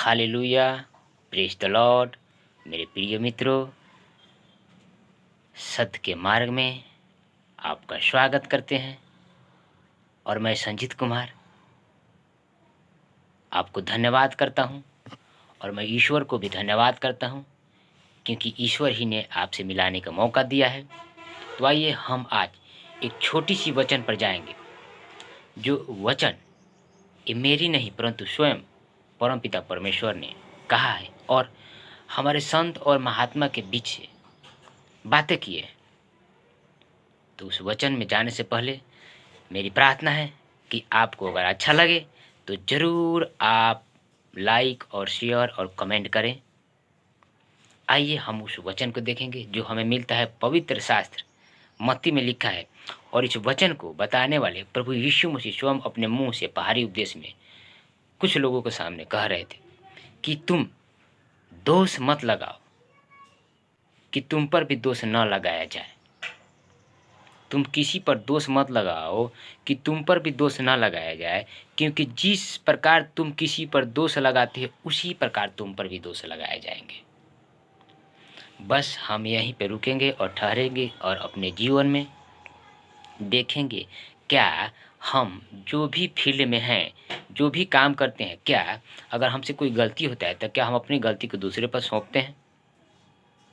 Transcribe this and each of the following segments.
Hallelujah, praise the Lord. मेरे प्रिय मित्रों, सत्य के मार्ग में आपका स्वागत करते हैं और मैं संजीत कुमार आपको धन्यवाद करता हूं और मैं ईश्वर को भी धन्यवाद करता हूं क्योंकि ईश्वर ही ने आपसे मिलाने का मौका दिया है। तो आइए हम आज एक छोटी सी वचन पर जाएंगे। जो वचन ये मेरी नहीं परंतु स्वयं परमपिता परमेश्वर ने कहा है और हमारे संत और महात्मा के बीच से बातें की है। तो उस वचन में जाने से पहले मेरी प्रार्थना है कि आपको अगर अच्छा लगे तो ज़रूर आप लाइक और शेयर और कमेंट करें। आइए हम उस वचन को देखेंगे जो हमें मिलता है पवित्र शास्त्र मत्ती में लिखा है। और इस वचन को बताने वाले प्रभु यीशु मसीह स्वयं अपने मुंह से पहाड़ी उपदेश में कुछ लोगों के सामने कह रहे थे कि तुम दोष मत लगाओ कि तुम पर भी दोष न लगाया जाए। तुम किसी पर दोष मत लगाओ कि तुम पर भी दोष ना लगाया जाए, क्योंकि जिस प्रकार तुम किसी पर दोष लगाते हो उसी प्रकार तुम पर भी दोष लगाए जाएंगे। बस हम यहीं पे रुकेंगे और ठहरेंगे और अपने जीवन में देखेंगे क्या हम जो भी फील्ड में हैं, जो भी काम करते हैं, क्या अगर हमसे कोई गलती होता है तो क्या हम अपनी गलती को दूसरे पर सौंपते हैं?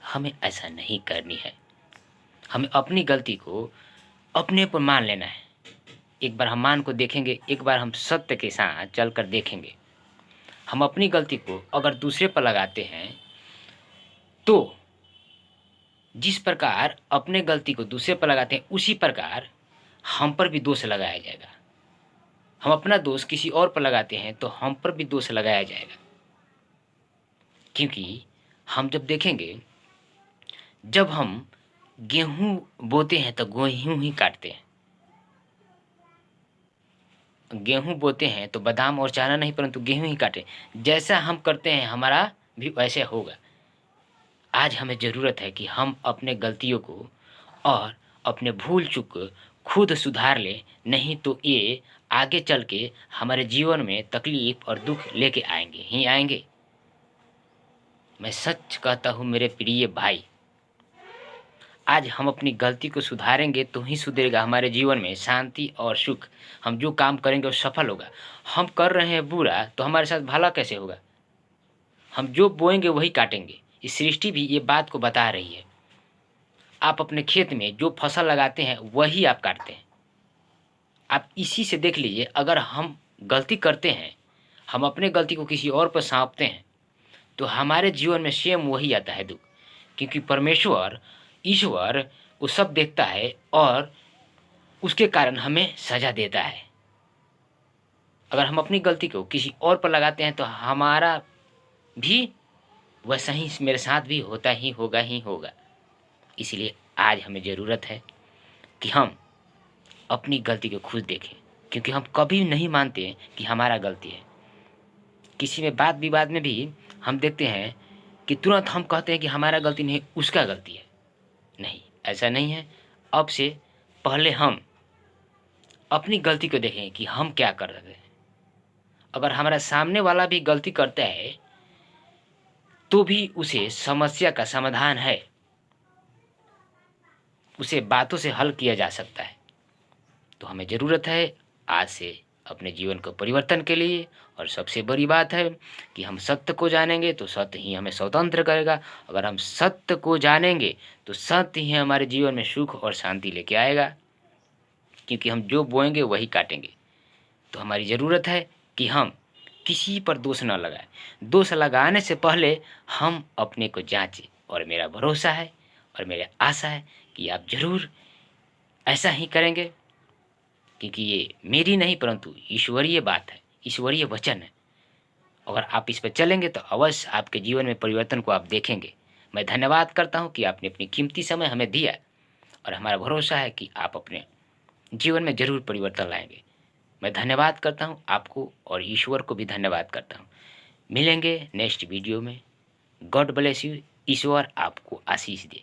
हमें ऐसा नहीं करनी है। हमें अपनी गलती को अपने पर मान लेना है। एक बार हम मान को देखेंगे, एक बार हम सत्य के साथ चलकर देखेंगे। हम अपनी गलती को अगर दूसरे पर लगाते हैं तो जिस प्रकार अपने गलती को दूसरे पर लगाते हैं उसी प्रकार हम पर भी दोष लगाया जाएगा। हम अपना दोष किसी और पर लगाते हैं तो हम पर भी दोष लगाया जाएगा। क्योंकि हम जब देखेंगे, जब हम गेहूं बोते हैं तो गेहूं ही काटते हैं। गेहूं बोते हैं तो बादाम और चारा नहीं परंतु गेहूं ही काटे। जैसा हम करते हैं हमारा भी वैसे होगा। आज हमें ज़रूरत है कि हम अपने गलतियों को और अपने भूल चूक को खुद सुधार लें, नहीं तो ये आगे चल के हमारे जीवन में तकलीफ और दुख लेके आएंगे ही आएंगे। मैं सच कहता हूँ मेरे प्रिय भाई, आज हम अपनी गलती को सुधारेंगे तो ही सुधरेगा हमारे जीवन में शांति और सुख। हम जो काम करेंगे वो सफल होगा। हम कर रहे हैं बुरा तो हमारे साथ भला कैसे होगा? हम जो बोएंगे वही काटेंगे। इस सृष्टि भी ये बात को बता रही है। आप अपने खेत में जो फसल लगाते हैं वही आप काटते हैं। आप इसी से देख लीजिए, अगर हम गलती करते हैं, हम अपने गलती को किसी और पर सौंपते हैं तो हमारे जीवन में सेम वही आता है दुख। क्योंकि परमेश्वर ईश्वर वो सब देखता है और उसके कारण हमें सजा देता है। अगर हम अपनी गलती को किसी और पर लगाते हैं तो हमारा भी वैसा ही मेरे साथ भी होता ही होगा। इसलिए आज हमें ज़रूरत है कि हम अपनी गलती को खुद देखें, क्योंकि हम कभी नहीं मानते कि हमारा गलती है। किसी में बात विवाद में भी हम देखते हैं कि तुरंत हम कहते हैं कि हमारा गलती नहीं, उसका गलती है। नहीं, ऐसा नहीं है। अब से पहले हम अपनी गलती को देखें कि हम क्या कर रहे हैं। अगर हमारा सामने वाला भी गलती करता है तो भी उसे समस्या का समाधान है, उसे बातों से हल किया जा सकता है। तो हमें ज़रूरत है आज से अपने जीवन को परिवर्तन के लिए। और सबसे बड़ी बात है कि हम सत्य को जानेंगे तो सत्य ही हमें स्वतंत्र करेगा। अगर हम सत्य को जानेंगे तो सत्य ही हमारे जीवन में सुख और शांति लेके आएगा। क्योंकि हम जो बोएंगे वही काटेंगे। तो हमारी ज़रूरत है कि हम किसी पर दोष न लगाएं। दोष लगाने से पहले हम अपने को जांचें। और मेरा भरोसा है और मेरी आशा है कि आप ज़रूर ऐसा ही करेंगे, क्योंकि ये मेरी नहीं परंतु ईश्वरीय बात है, ईश्वरीय वचन है। अगर आप इस पर चलेंगे तो अवश्य आपके जीवन में परिवर्तन को आप देखेंगे। मैं धन्यवाद करता हूँ कि आपने अपनी कीमती समय हमें दिया और हमारा भरोसा है कि आप अपने जीवन में ज़रूर परिवर्तन लाएंगे। मैं धन्यवाद करता हूँ आपको और ईश्वर को भी धन्यवाद करता हूँ। मिलेंगे नेक्स्ट वीडियो में। God bless you. ईश्वर आपको आशीष दे।